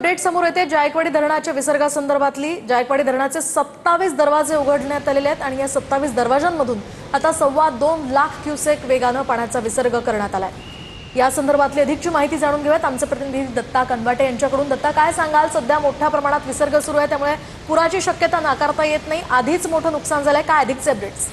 Update समोर येते जायकवाडी धरणाच्या विसर्गासंदर्भातली। जायकवाडी धरणाचे 27 दरवाजे उघडण्यात आलेले आहेत आणि या 27 दरवाजांमधून आता 2.25 लाख क्युसेक वेगाने पाण्याचा विसर्ग करण्यात आलाय। या संदर्भातली अधिकची माहिती जाणून घेऊयात आमचे प्रतिनिधी दत्ता कनवाटे यांच्याकडून। दत्ता, काय सांगाल? सध्या मोठ्या प्रमाणात विसर्ग सुरू आहे, त्यामुळे पुराची शक्यता नाकारता येत नाही। आधीच मोठं नुकसान झालंय, काय अधिकचे अपडेट्स?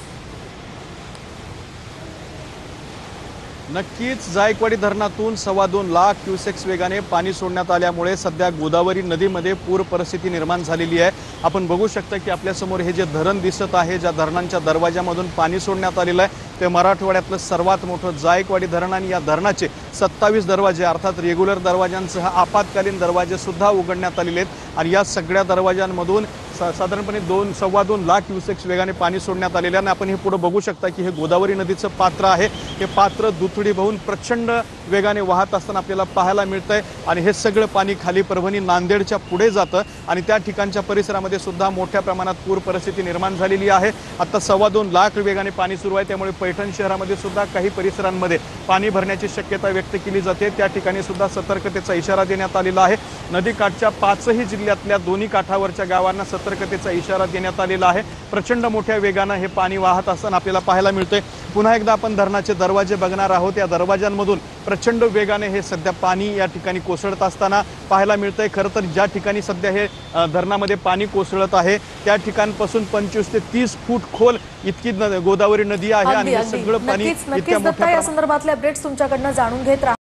नक्कीच जायकवाडी धरणातून 2.25 लाख क्युसेक्स वेगाने पाणी सोडण्यात आल्यामुळे सध्या गोदावरी नदीमध्ये पूर परिस्थिती निर्माण झालेली आहे। आपण बघू शकता की आपल्या समोर हे जे धरण दिसत आहे, ज्या धरणांच्या दरवाजामधून पाणी सोडण्यात आलेलं आहे ते मराठवाड्यातलं सर्वात मोठं जायकवाडी धरण आणि या धरणाचे 27 दरवाजे अर्थात रेग्युलर दरवाजांसह आपत्कालीन दरवाजे सुद्धा उघडण्यात आलेले आहेत आणि या सगळ्या दरवाजांमधून साधारणपणे 2.25 लाख क्युसेक्स वेगाने पाणी सोडण्यात आलेले आहे। आपण हे पुढे बघू शकता की हे गोदावरी नदीचं पात्र आहे। हे पात्र दुथडी वाहून प्रचंड वेगाने वाहत असताना आपल्याला पाहायला मिळतंय आणि हे सगळं पाणी खाली परभणी नांदेडच्या पुढे जातं आणि त्या ठिकाणच्या परिसरामध्ये सुद्धा मोठ्या प्रमाणात पूर परिस्थिती निर्माण झालेली आहे। आता 2.25 लाख वेगाने पाणी सुरू आहे, त्यामुळे पैठण शहरामध्ये सुद्धा काही परिसरांमध्ये पाणी भरण्याची शक्यता व्यक्त केली जाते। त्या ठिकाणी सुद्धा सतर्कतेचा इशारा देण्यात आलेला आहे। नदीकाठच्या 5ही जिल्ह्यातल्या दोन्ही काठावरच्या गावांना सतर्कतेचा इशारा देण्यात आलेला आहे। प्रचंड मोठ्या वेगाने हे पाणी वाहत असताना आपल्याला पाहायला मिळते। पुन्हा एकदा आपण धरणाचे दरवाजे बघणार आहोत। या दरवाजांमधून प्रचंड वेगाने हे सध्या पाणी या ठिकाणी कोसळत असताना पाहायला मिळतंय। खरं तर ज्या ठिकाणी सध्या हे धरणामध्ये पाणी कोसळत आहे त्या ठिकाणपासून 25 ते 30 फूट खोल इतकी गोदावरी नदी आहे आणि हे सगळं पाणी नक्कीच दत्ता, या संदर्भातले अपडेट्स तुमच्याकडनं जाणून घेत राहा।